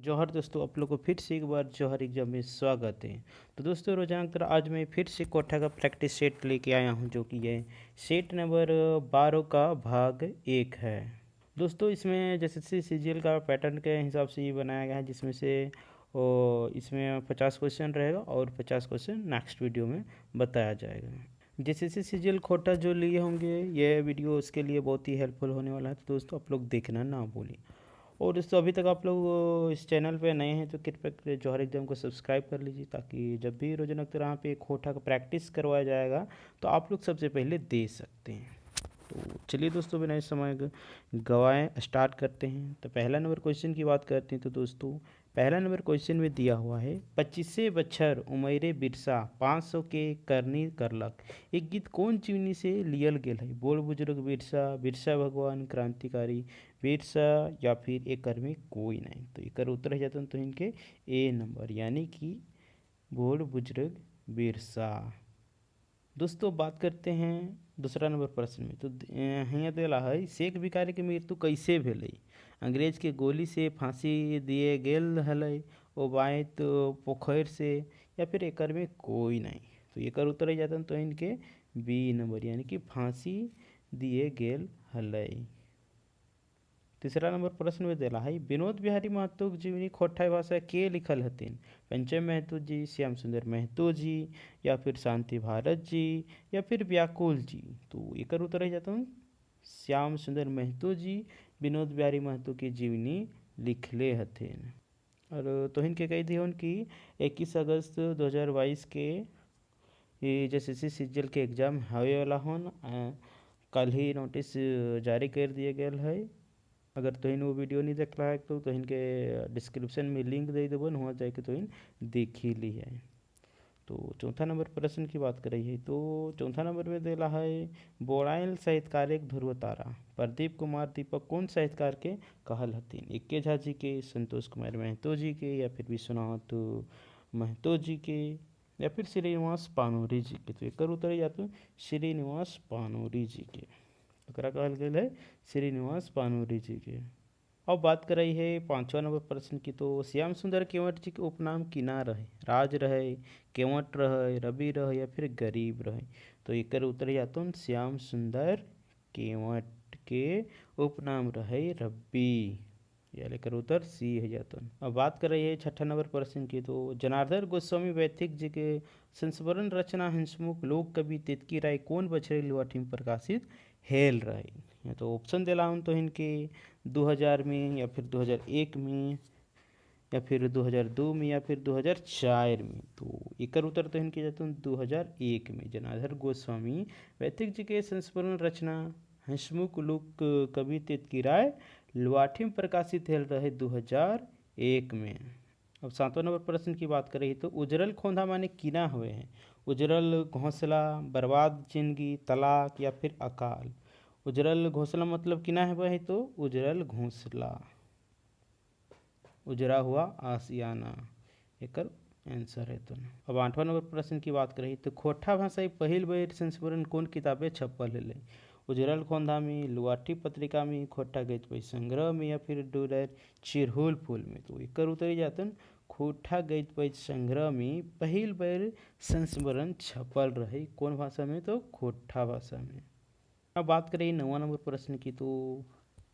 जौहर दोस्तों, आप लोग को फिर से एक बार जौहर एग्जाम में स्वागत है। तो दोस्तों, रोजाना की तरह आज मैं फिर से कोठा का प्रैक्टिस सेट लेके आया हूँ, जो कि है सेट नंबर 12 का भाग 1 है। दोस्तों, इसमें जैसे सीजीएल का पैटर्न के हिसाब से ये बनाया गया है, जिसमें से इसमें 50 क्वेश्चन रहेगा और 50 क्वेश्चन नेक्स्ट वीडियो में बताया जाएगा। जैसे सीजीएल कोटा जो लिए होंगे, ये वीडियो उसके लिए बहुत ही हेल्पफुल होने वाला है। तो दोस्तों, आप लोग देखना ना भूलिए। और दोस्तों, अभी तक आप लोग इस चैनल पे नए हैं तो कृपया करके जौहर एग्जाम को सब्सक्राइब कर लीजिए, ताकि जब भी रोजाना की तरह पे खोटा का प्रैक्टिस करवाया जाएगा तो आप लोग सबसे पहले दे सकते हैं। तो चलिए दोस्तों, बिना इस समय गवाएं स्टार्ट करते हैं। तो पहला नंबर क्वेश्चन की बात करते हैं। तो दोस्तों, पहला नंबर क्वेश्चन में दिया हुआ है, 25 बच्छर उमरे बिरसा 500 के करनी करलक। एक गीत कौन चीनी से लियल गेल है? बोल बुजुर्ग बिरसा, बिरसा भगवान क्रांतिकारी, बिरसा, या फिर एकर में कोई नहीं। तो एकर उत्तर है जाता तो इनके ए नंबर, यानी कि बोल बुजुर्ग बिरसा। दोस्तों, बात करते हैं दूसरा नंबर प्रश्न में। तो यहाँ देला है, शेख भिखारी के मृत्यु कैसे भेलै? अंग्रेज के गोली से, फांसी दिए गेल हलै, ओबाइत पोखर से, या फिर एकर में कोई नहीं। तो एकर उत्तर है जाता तो इनके बी नंबर, यानी कि फांसी दिए गेल हलै। तीसरा नंबर प्रश्न में देला है, विनोद बिहारी महतो के जीवनी खोठाई भाषा के लिखल हथिन? पंचम महतो जी, श्याम सुंदर महतो जी, या फिर शांति भारत जी, या फिर व्याकुल जी। तो एकर उत्तर है जाता हूँ श्याम सुंदर महतो जी विनोद बिहारी महतो की जीवनी लिखले हथिन। और तोहिन के कही दियोन कि 21 अगस्त 2022 के ये जैसे सीजीएल के एग्जाम होवे वाला होन, कल ही नोटिस जारी कर दिए गया है। अगर तोहिन वो वीडियो नहीं देख रहा है तो तोहिन के डिस्क्रिप्शन में लिंक दे देवन, वहाँ जाके तोहिन देख ही ली है। तो चौथा नंबर प्रश्न की बात करी है। तो चौथा नंबर में देला है, बोड़ाइल साहित्यकार एक ध्रुव तारा प्रदीप कुमार दीपक कौन साहित्यकार के कहल हथिन? इक्के झा जी के, संतोष कुमार महतो जी के, या फिर विश्वनाथ महतो जी के, या फिर श्रीनिवास पानोरी जी के। तो एक उत्तर या तो श्रीनिवास पानोरी जी के। एकरा कहल गया है श्रीनिवास पानोरी जी के। अब बात कर रही है पांचवा नंबर प्रश्न की। तो श्याम सुंदर केवट जी के उपनाम किना रहे? राज रहे, केवट रहे, रवि रहे, या फिर गरीब रहे? तो एकर उत्तर या तो श्याम सुंदर केवट के उपनाम रहे रवि, या लेकर उत्तर सी है जाता। अब बात कर रही है छठा नंबर प्रश्न की। तो जनार्दन गोस्वामी वैथिक जी के संस्मरण रचना हंसमुख लोक कवि तितकी राय कौन बछड़े लुआठी में प्रकाशित हेल रही? या तो ऑप्शन दिला हूँ तो इनके 2000 में, या फिर 2001 में, या फिर 2002 में, या फिर 2004 में। तो एकर उत्तर तो इनके जाते हैं 2001 में। जनार्दन गोस्वामी वैथिक जी के संस्मरण रचना हंसमुख लोक कवि तितकी राय लुआठी में प्रकाशित हेल रहे 2001 में। अब सातवां नंबर प्रश्न की बात करें तो उजरल खोंधा माने किना हुए हैं? उजरल घोंसला, बर्बाद जिंदगी, तलाक, या फिर अकाल? उजरल घोंसला मतलब किना है तो उजरल घोंसला, उजरा हुआ आसियाना, एकर आंसर है। तो अब आठवां नंबर प्रश्न की बात करें तो खोठा भाषा पहिल बेर संस्मरण कौन किताबें छपल है? उजरल खोंधा में, लुआठी पत्रिका में, खोठा गीत पै संग्रह में, या फिर डुलर चिरहुल फूल में? तो एकर उत्तर जातन खोठा गीत पै संग्रह में पहिल बेर संस्मरण छपल रहे। कौन भाषा में? तो खोठा भाषा में। अब बात करें 9वां नंबर प्रश्न की। तो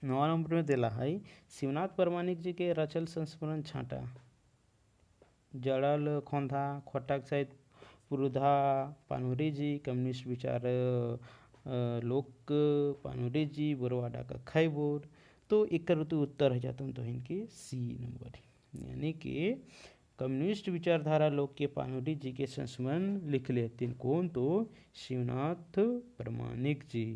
9वां नंबर में दिला है, शिवनाथ परमाणिक जी के रचल संस्मरण छाटा जड़ल खोंधा खोटाक सहित पुरुधा पानोरी जी, कम्युनिस्ट विचार लोक पानोरी जी, बोरवाडा का खैबोर। तो एक उत्तर है जाता हूँ तो इनके सी नंबर, यानी कि कम्युनिस्ट विचारधारा लोक के पानोरी जी के संस्मरण लिख लेते कौन? तो शिवनाथ परमाणिक जी।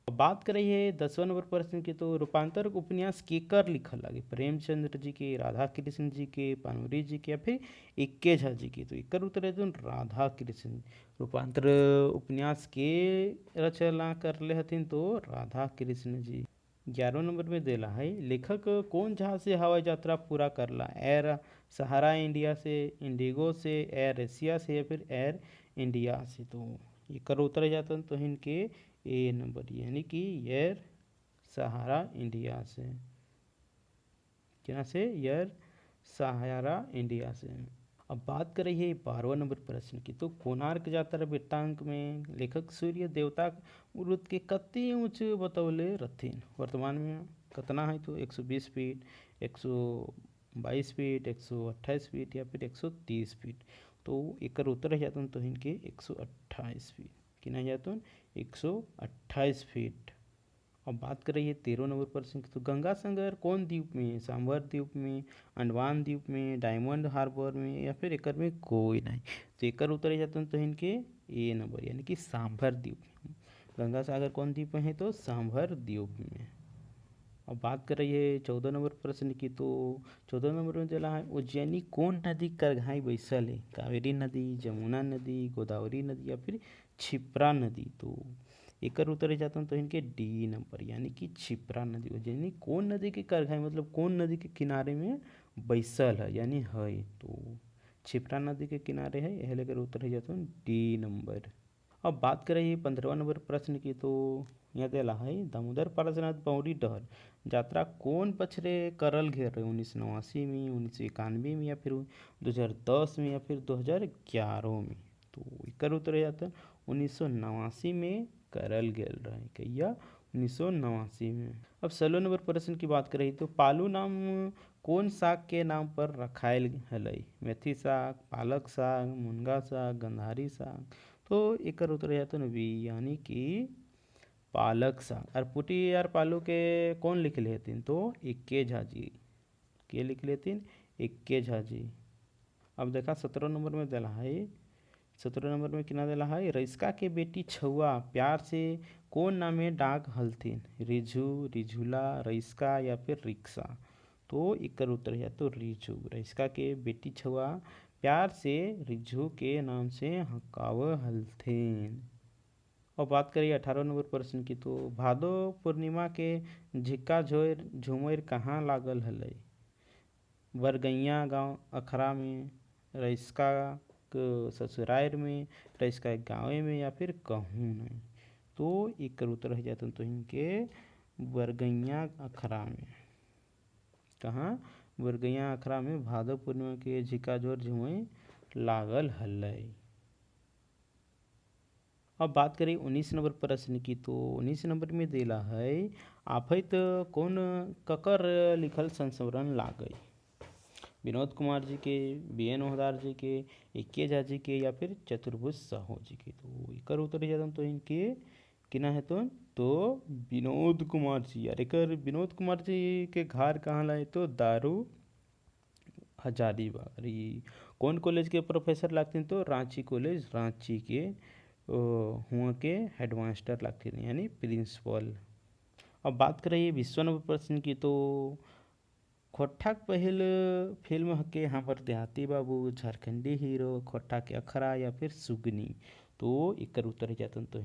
अब बात कर रही है 10वां नंबर प्रश्न की। तो रूपांतर उपन्यास केकर लिखल लगे? प्रेमचंद्र जी के, राधा कृष्ण जी के, पानोरी जी के, या फिर इक्के झा जी के? तो एकर उत्तर है राधा कृष्ण। रूपांतर उपन्यास के रचना करले हथिन तो राधा कृष्ण जी। 11वां नंबर में देला है, लेखक कौन जहाज से हवाई यात्रा पूरा करला? एयर सहारा इंडिया से, इंडिगो से, एयर एशिया से, या फिर एयर इंडिया से? तो एकर उत्तर जाता तो इनके ए नंबर, यानी कि एयर सहारा इंडिया से। क्या से? एयर सहारा इंडिया से। अब बात करें ये 12वां नंबर प्रश्न की, तो कोणार्क यात्रा वृत्तांत में लेखक सूर्य देवता वृत्त के कति ऊंच बतौले रहथिन। वर्तमान में कितना है, तो 120 फीट, 122 फीट, 128 फीट या फिर 130 फीट। तो एकर उत्तर जातन तो इनके 128 फीट कि नहीं जातन 128 फीट। अब बात करें ये 13 नंबर प्रश्न की, तो गंगा सागर कौन द्वीप में है? सांभर द्वीप में, अंडमान द्वीप में, डायमंड हार्बर में या फिर एकर में कोई नहीं। तो एकर उत्तर जाते तो इनके ए नंबर यानी कि सांभर द्वीप में। गंगा सागर कौन द्वीप में है? तो सांभर द्वीप में। अब बात कर रही है 14 नंबर प्रश्न की, तो 14 नंबर में दिला है उज्जैनी कौन नदी कर घाई बैसल है? कावेरी नदी, जमुना नदी, गोदावरी नदी या फिर क्षिप्रा नदी। तो एकर उत्तर जाता हूँ तो इनके डी नंबर यानी कि क्षिप्रा नदी। उज्जैनी कौन नदी के कर घाई मतलब कौन नदी के किनारे में बैसल है यानी है, तो क्षिप्रा नदी के किनारे है, यह लेकर उत्तर जाता हूँ डी नंबर। अब बात करें ये 15वां नंबर प्रश्न की, तो यहाँ दिला है दामोदर पारसनाथ बौरी डहर यात्रा कौन बछरे करल घेर रहे? 1989 में, 1991 में या फिर 2010 में या फिर 2011 में। तो एकर उत्तर जाता है 1989 में करल गेल रहे कहिया 1989 में। अब 16 नंबर प्रश्न की बात करें तो पालू नाम कौन साग के नाम पर रखायल हलई? मेथी साग, पालक साग, मुनगा साग, गंधारी साग। तो एकर उत्तर जाता है बी यानी कि पालक साग। और पुटी यार पालू के कौन लिख लेतिन? तो इक्के झाजी के लिख लेतिन, इक्के झाजी। अब देखा 17 नंबर में दिला है, 17 नंबर में किना दिला है रईसका के बेटी छुआ प्यार से कौन नामे डाक हलथिन? रिझू, रिझुला, रईसका या फिर रिक्शा। तो इकर उत्तर है तो रिझू। रईसका के बेटी छुआ प्यार से रिझू के नाम से हकाव हलथिन। और बात करिए 18 नंबर प्रश्न की, तो भादो पूर्णिमा के झिक्का झोर झुमर कहाँ लागल हलई? बरगैया गांव अखरा में, रईसका के ससुराल में, रईसका गाँव में या फिर कहूँ नहीं। तो एक उत्तर है जाता तो इनके बरगैया अखरा में। कहाँ? बरगैया अखरा में भादो पूर्णिमा के झिक्का झोर झुमर लागल हलई। अब बात करें 19 नंबर प्रश्न की, तो 19 नंबर में देला है आफत कौन ककर लिखल संस्मरण लागई? विनोद कुमार जी के, बी.एन. ओहदार जी के, इक्के झा जी के या फिर चतुर्भुज साहू जी के। तो एकर उत्तर जाता तो इनके किना है तो विनोद कुमार जी। और एकर विनोद कुमार जी के घर कहाँ लाए? तो दारू हजारीबाग। अरे कौन कॉलेज के प्रोफेसर लगते हैं? तो रांची कॉलेज, रांची के हुआ के हेडमास्टर लगते हैं यानी प्रिंसिपल। अब बात करें 20 नंबर प्रश्न की, तो खोट्ठा पहल फिल्म हके हमर देहाती बाबू, झारखंडी हीरो, खोट्ठा के अखरा या फिर सुगनी। तो एकर उत्तर जातन तो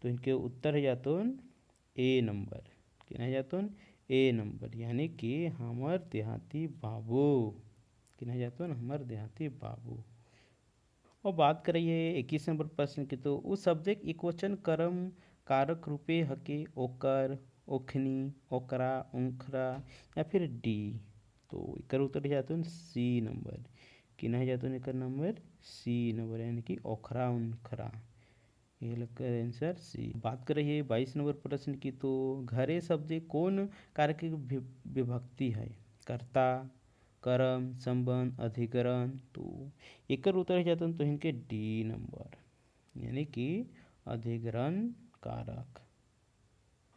इनके उत्तर जातन ए नंबर कि नहीं जातन ए नंबर यानी कि हमर देहाती बाबू कि नहीं जातन हमर देहाती बाबू। और बात करिए 21 नंबर प्रश्न की, तो उस शब्द एक वचन कर्म कारक रूपे हके ओकर, ओखनी, ओकरा, उखरा या फिर डी। तो एकर उत्तर जाते हैं सी नंबर कि नहीं जाते एकर नंबर सी नंबर यानी कि ओखरा उखरा। ये लगकर आंसर सी। बात कर रही है 22 नंबर प्रश्न की, तो घरे शब्द कौन कारक की विभक्ति है? कर्ता, कर्म, संबंध, अधिकरण। तो एकर उत्तर जाता तो इनके डी नंबर यानी कि अधिकरण कारक।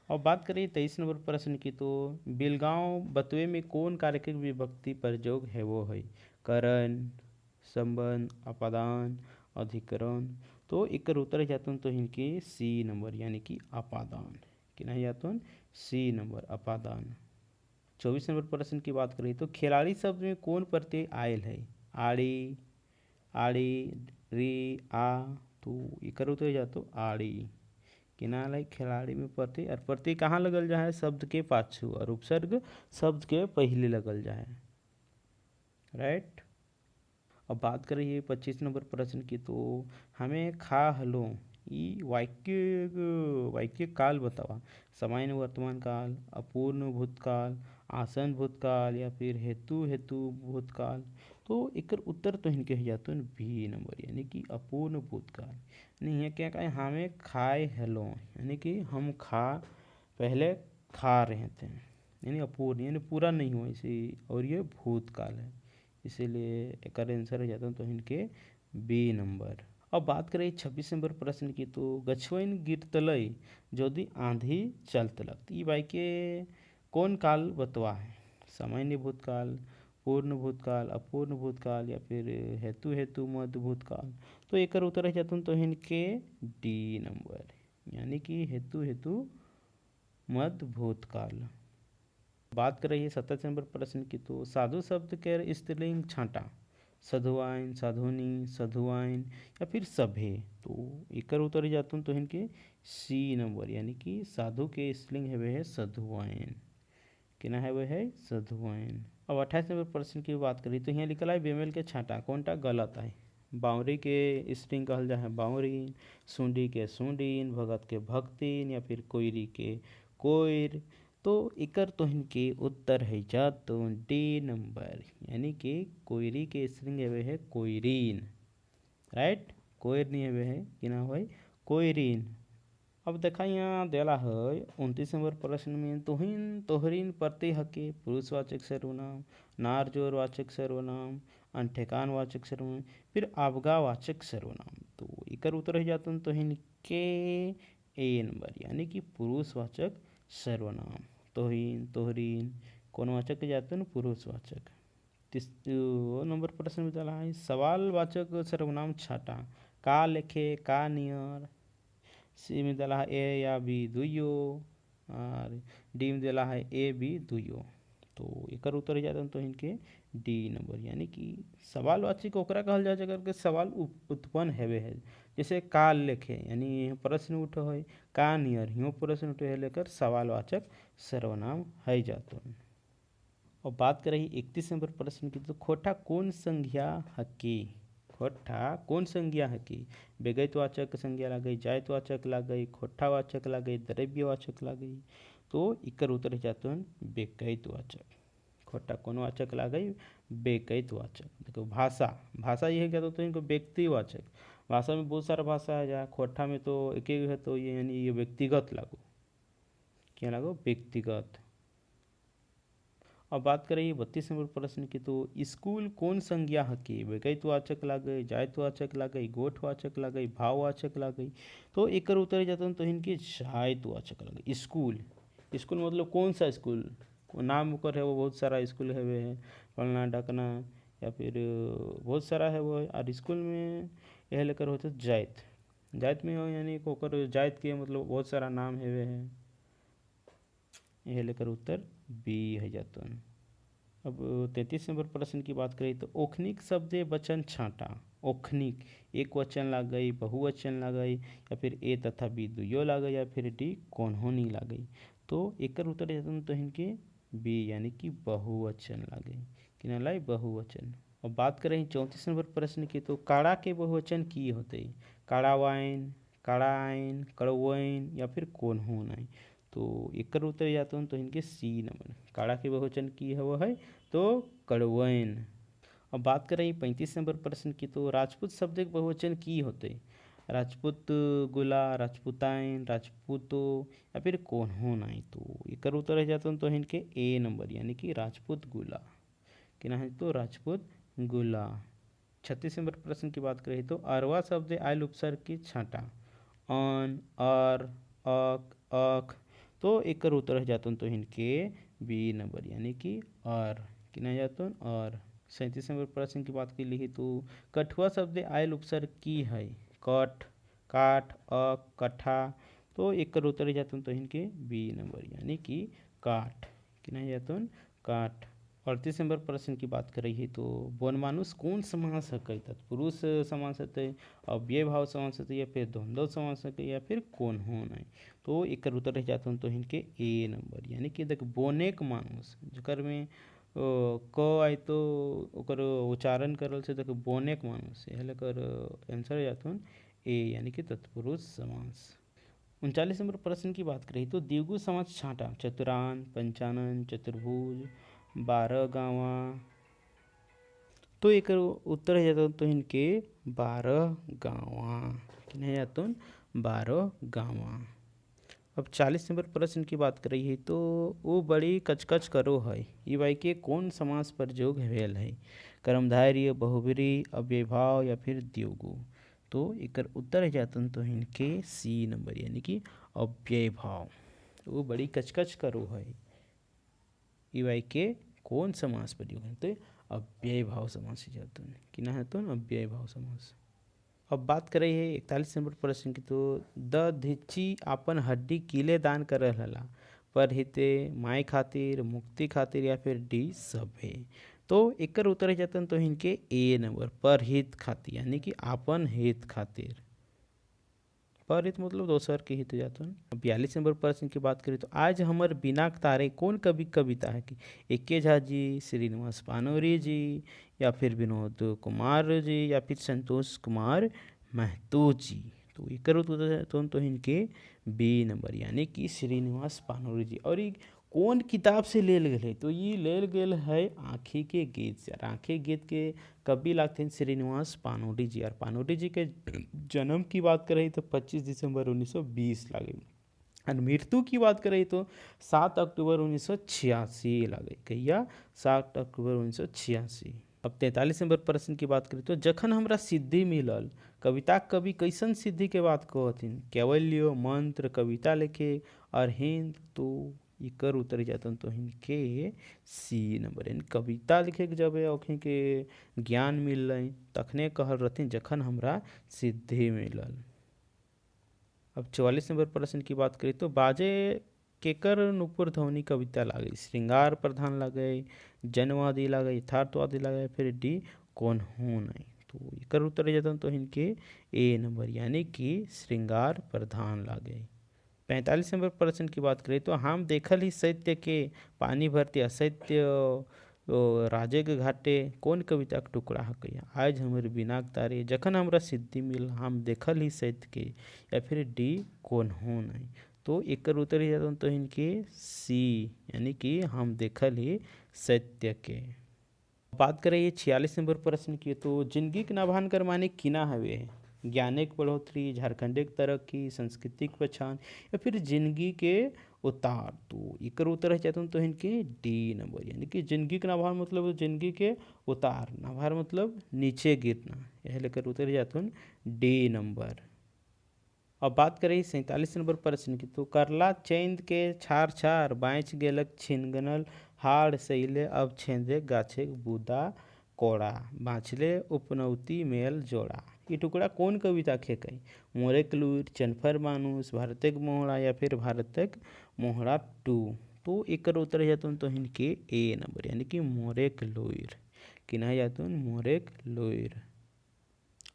और बात करिए 23 नंबर प्रश्न की, तो बिलगांव बतवे में कौन कारक की विभक्ति प्रयोग है? वो है करण, संबंध, अपादान, अधिकरण। तो एकर उत्तर जाता तो इनके सी नंबर यानी कि अपादान कि नहीं जाता सी नंबर अपादान। 24 नंबर प्रश्न की बात करें तो खिलाड़ी शब्द में कौन प्रत्यय आयल है? आड़ी, आड़ी, री, आ। तो एकर उत्तर जातो आड़ी कि ना लाइक खिलाड़ी में प्रत्यय। और प्रत्यय कहाँ लगल जाए? शब्द के पाछू और उपसर्ग शब्द के पहले लगल जाए। राइट। अब बात करिए 25 नंबर प्रश्न की, तो हमें खा हलो ई वाक्य काल बतावा। सामान्य वर्तमान काल, अपूर्ण भूतकाल, आसन भूतकाल या फिर हेतु हेतु भूतकाल। तो एकर उत्तर तो इनके हो जाते हैं बी नंबर यानी कि अपूर्ण भूतकाल। नहीं है क्या कहें हमें खाए हेलो यानी कि हम पहले खा रहे थे यानी अपूर्ण यानी पूरा नहीं हुआ इसी और ये भूतकाल है इसीलिए एक आंसर हो जाता है तो इनके बी नंबर। अब बात करें 26 नंबर प्रश्न की तो गछवइन गिरतलई यदि आंधी चलतलक ई बाई के कौन काल बतवा है सामान्य भूतकाल पूर्ण भूतकाल अपूर्ण भूतकाल या फिर हेतु हेतु मध्य भूतकाल। तो एक उत्तर है जातुन तो इनके डी नंबर यानी कि हेतु हेतु मध्य भूतकाल। बात कर रही है 27 नंबर प्रश्न की तो साधु शब्द के स्त्रीलिंग छांटा सधुआइन साधुनी सधुआइन या फिर सभे। तो एक उत्तर ही जातुन तो इनके सी नंबर यानी कि साधु के स्त्रीलिंग है वह है सधुआइन किना है वह है सधुआइन। अब 28 नंबर प्रश्न की बात करी तो यहाँ लिखल है बेमेल के छांटा कौनटा गलत है बावरी के स्त्रीलिंग कहल जा है बावरीन सुंडी के सुंडीन भगत के भक्तिन या फिर कोयरी के कोयर। तो इकर तो इनके उत्तर है जातुन डी नंबर यानी कि कोयरी के स्त्रीलिंग है है कोयरीन राइट कोयर नहीं है है कि ना हो कोयरीन। अब देखा यहाँ देला है 29 नंबर प्रश्न में तुहिन तोहरीन प्रति हके पुरुषवाचक सर्वनाम नार जोर वाचक सर्वनाम अनठेकान वाचक सर्वनाम फिर आवगावाचक सर्वनाम। तो इकर उत्तर हो जाता तुहिन के ए नंबर यानी कि पुरुषवाचक सर्वनाम तोहिन तोहरीन कौन वाचक जाते हैं पुरुषवाचक। 30 नंबर प्रश्न में चला है सवालवाचक सर्वनाम छाटा का लेखे का नियर सी में दिला है ए या बी दुइयो और डी में दिला है ए बी दुइयो। तो एक उत्तर हो जाता है तो इनके डी नंबर यानी कि सवालवाची को ओकरा कहल जाए अगर के सवाल उत्पन्न हेवे है जैसे का लेखे यानी प्रश्न उठो है का नियर हियो प्रश्न उठो है लेकर सवालवाचक सर्वनाम है जातो। और बात कर रही 31 नंबर प्रश्न की तो खोटा कौन संज्ञा हकी खोटा कौन संज्ञा है कि बेगैतवाचक संज्ञा ला गई जायतवाचक ला गई खोठावाचक ला गई द्रव्यवाचक ला गई। तो इकर उत्तर जाते हैं बेकैतवाचक खोटा कौन वाचक ला गई बेकैतवाचक। देखो भाषा भाषा ये है क्या तो इनको व्यक्तिवाचक भाषा में बहुत सारा भाषा है जहाँ खोटा में तो एक ही है तो ये यानी ये व्यक्तिगत लागू क्या लागू व्यक्तिगत। अब बात करें 32 नंबर प्रश्न की तो स्कूल कौन संज्ञा हकी व्यक्तिवाचक ला गई जायतवाचक ला गई गोठवाचक ला गई भाववाचक ला गई। तो एक उत्तर जाता तो इनकी जायतवाचक ला गई स्कूल स्कूल मतलब कौन सा स्कूल नाम कर है वो बहुत सारा स्कूल है वे है पढ़ना ढकना या फिर बहुत सारा है वो और स्कूल में यह लेकर होते जायत जायत में हो यानी कोकर जायत के मतलब बहुत सारा नाम है वे है यह लेकर उत्तर बी है जाता है। अब 33 नंबर प्रश्न की बात करें तो ओखनिक शब्द वचन छांटा ओखनिक एक वचन ला गई बहुवचन ला गई या फिर ए तथा बी दुयो ला गई या फिर डी कौनहोनी ला गई। तो एक उत्तर जाता तो इनके बी यानी कि बहुवचन ला गई कि ना लाई बहुवचन। और बात करें 34 नंबर प्रश्न की तो काड़ा के बहुवचन की होते काड़ावाइन काड़ाइन कड़वाइन या फिर कौनहोनाइन। तो एक उत्तर जाते हैं तो इनके सी नंबर काड़ा के बहुवचन की है वो है तो कड़वैन। अब बात करें 35 नंबर प्रश्न की तो राजपूत शब्द के बहुवचन की होते राजपूत गुला राजपूताइन राजपूतो या फिर कौन हो नहीं। तो एक उत्तर रह जाते हैं तो इनके ए नंबर यानी कि राजपूत गुला कि ना है तो राजपूत गुला। 36 नंबर प्रश्न की बात करें तो अरवा शब्द आयल उपसर्ग की छांटा अन अर अक अख। तो एक उत्तर रह जाते हैं तो इनके बी नंबर यानी कि और कि नहीं जाते हैं और। 37 नंबर प्रश्न की बात की ली तो कठुआ शब्द आयल उपसर्ग की है कठ काठ अक कठा। तो एक उत्तर रह जाते हैं तो इनके बी नंबर यानी कि काठ कि नहीं जाते हैं काठ। 38 नंबर प्रश्न की बात कर रही है तो बनमानुष कौन समास है तत्पुरुष समास है अव्यय भाव समास है या फिर द्वंद्व समास है या फिर कौन हो नहीं। तो एक उत्तर रह जाते हैं तो इनके ए नंबर यानी कि देख बोनेक मानुष जकर में क आई तो ओकर उच्चारण करल से देख बोनेक मानुष यह लेकर आंसर जाते हैं ए यानी कि तत्पुरुष समास। 39 नंबर प्रश्न की बात करें तो द्विगु समास छांटा चतुरान पंचानन चतुर्भुज 12 गावा। तो एक उत्तर है जाता तो इनके 12 गावा किन्हें जाता 12 गावा। अब 40 नंबर प्रश्न की बात करी है तो वो बड़ी कचकच करो है ये भाई के कौन समास पर जोग भेल है कर्मधारय बहुब्री अव्ययभाव या फिर द्विगु। तो एकर उत्तर है जातन तो इनके सी नंबर यानी कि अव्ययभाव। वो बड़ी कचकच करो है ये भाई के कौन समास पर योग है तो अव्ययभाव समास ही जातन कि ना है तो अव्ययभाव समास। अब बात करें है 41 नंबर प्रश्न की तो द धिच्ची आपन हड्डी किले दान कर रहला पर हिते माई खातिर मुक्ति खातिर या फिर डी सभे। तो एकर उत्तर जातन तो इनके ए नंबर पर हित खातिर यानी कि आपन हित खातिर। पर हित मतलब दोसर के हित जातन। 42 नंबर प्रश्न की बात करें तो आज हमर बिना तारे कौन कवि कविता है कि एके झा जी श्रीनिवास पानोरी जी या फिर विनोद कुमार जी या फिर संतोष कुमार महतो जी। तो एकर उत्तर तो इनके बी नंबर यानी कि श्रीनिवास पानोरी जी। और ये कौन किताब से लेल गेल है तो ये लेल गेल है आँखी के गीत से। और आँखी गीत के कवि लागते हैं श्रीनिवास पानोरी जी। और पानोरी जी के जन्म की बात करें तो 25 दिसंबर 1920 लगे। और मृत्यु की बात करें तो 7 अक्टूबर 1986 लगे कहिया 7 अक्टूबर 1986। अब 43 नंबर प्रश्न की बात करें तो जखन हमरा सिद्धि मिलल कविता कवि कैसन सिद्धि के बात कहथिन कैवल्य मंत्र कविता लिखे और हिंद। तो एकर उत्तर जातन तो इनके सी नंबर यानी कविता लिखे के जब अखिन के ज्ञान मिल तखने कहल रहथिन जखन हमरा सिद्धि मिलल। अब 44 नंबर प्रश्न की बात करें तो बाजे केकर नुपुर ध्वनि कविता लागे श्रृंगार प्रधान लागे जनवादी लागे यथार्थवादी लागे फिर डी कौन हो नहीं। तो एकर उत्तर जाता तो इनके ए नंबर यानी कि श्रृंगार प्रधान लागे। 45 नंबर प्रश्न की बात करें तो हम देखल ही सत्य के पानी भरते असत्य राजे के घाटे कौन कविता के टुकड़ा है कहिया आज हमारे बिना तारे जखन हमरा सिद्धि मिल हम देखल ही सत्य के या फिर डी कौन हो नहीं। तो एकर उत्तर ही जाता तो इनके सी यानी कि हम देखल ही सत्य के। बात करें ये 46 नंबर प्रश्न की तो जिंदगी के नभान कर माने किना हवे ज्ञानिक बढ़ोतरी झारखंडिक तरक्की सांस्कृतिक पहचान या फिर जिंदगी के उतार। तो एकर उत्तर है चाहता तो इनके डी नंबर यानी कि जिंदगी के नभार मतलब जिंदगी के उतार नभार मतलब नीचे गिरना यह लेकर उत्तर जाता डी नंबर। अब बात करें 47 नंबर प्रश्न की तो करला चैंद के छार छार बाँच गेलक छिनगनल हाड़ सैले अब छेंदे गाछे बुदा कोड़ा बाँचले उपनौती मेल जोड़ा। ये टुकड़ा कौन कविता खेकई मोरे क्लूर चनफर मानुस भारतक मोहड़ा या फिर भारतक मोहड़ा 2। तो एकर उत्तर जातुन तो इनके ए नंबर यानी कि मोरेक लोयर कि ना जातुन मोरेक लोयर।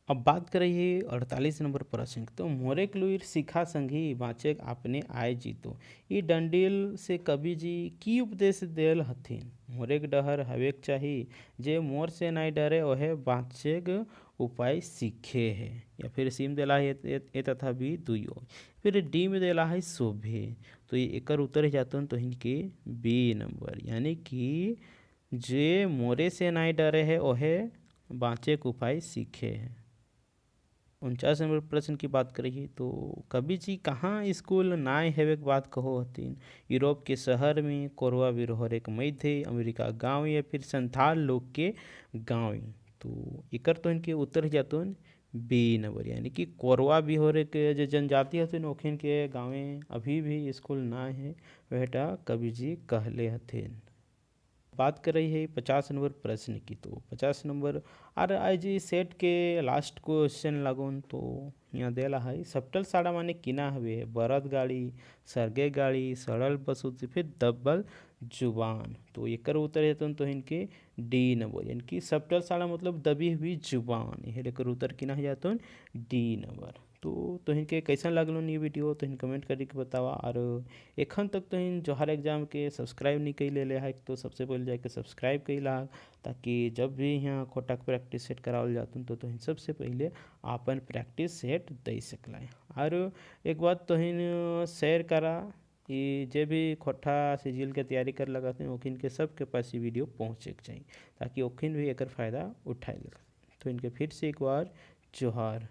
अब बात करिए 48 नंबर प्रश्न तो मोरेक लुईर सिखा संगी बाँचेक आपने आय जीतो ये डंडील से कवि जी की उपदेश देल हथिन मोरेक डहर हवेक चाही जे मोर से नहीं डरे ओहे बाँचेक उपाय सीखे है या फिर सीम देला है ए तथा भी दुयो फिर डी में देला है शोभे। तो ये एकर उत्तर जातन तो इनके बी नंबर यानी कि जे मोरे से नहीं डरे है ओहे बाँचेक उपाय सीखे है। 49 नंबर प्रश्न की बात करिए तो कवि जी कहाँ स्कूल नाय हेवे के बात कहो हथिन यूरोप के शहर में कोरवा बिरहोर एक मध्य अमेरिका गाँव या फिर संथाल लोग के गाँव। तो एकर तो इनके उत्तर जातो बी नंबर यानी कि कोरवा बिरहोर के जो जनजाति हथिन ओखिन के गाँव अभी भी स्कूल ना है वहटा कवि जी कहले हथिन। बात कर रही है 50 नंबर प्रश्न की तो 50 नंबर और आज सेट के लास्ट क्वेश्चन लागून तो यहाँ देला है सप्टल साड़ा माने किना हवे बरद गाड़ी सरगे गाड़ी सड़ल बसुत फिर दब्बल जुबान। तो एकर उत्तर है तो इनके डी नंबर यानी कि सप्टल साड़ा मतलब दबी हुई जुबान यह लेकर उत्तर किना जाता डी नंबर। तो इनके कैसा लगलो ये वीडियो तो इन कमेंट करके बतावा। और एखन तक तो इन जोहर एग्जाम के सब्सक्राइब नहीं कर ले है तो सबसे पहले जाके सब्सक्राइब कैला ताकि जब भी यहाँ खोटा प्रैक्टिस सेट करावल जातन तो इन सबसे पहले अपन प्रैक्टिस सेट दे सकला। और एक बात तो हिन शेयर करा कि जे भी खोट्ठा सिजिल के तैयारी कर लगाते हैं ओखिन के सबके पास ये वीडियो पहुँचे के चाहिए ताकि ओखिन भी एकर फ़ायदा उठाए लगा। तो इनके फिर से एक बार जोहार।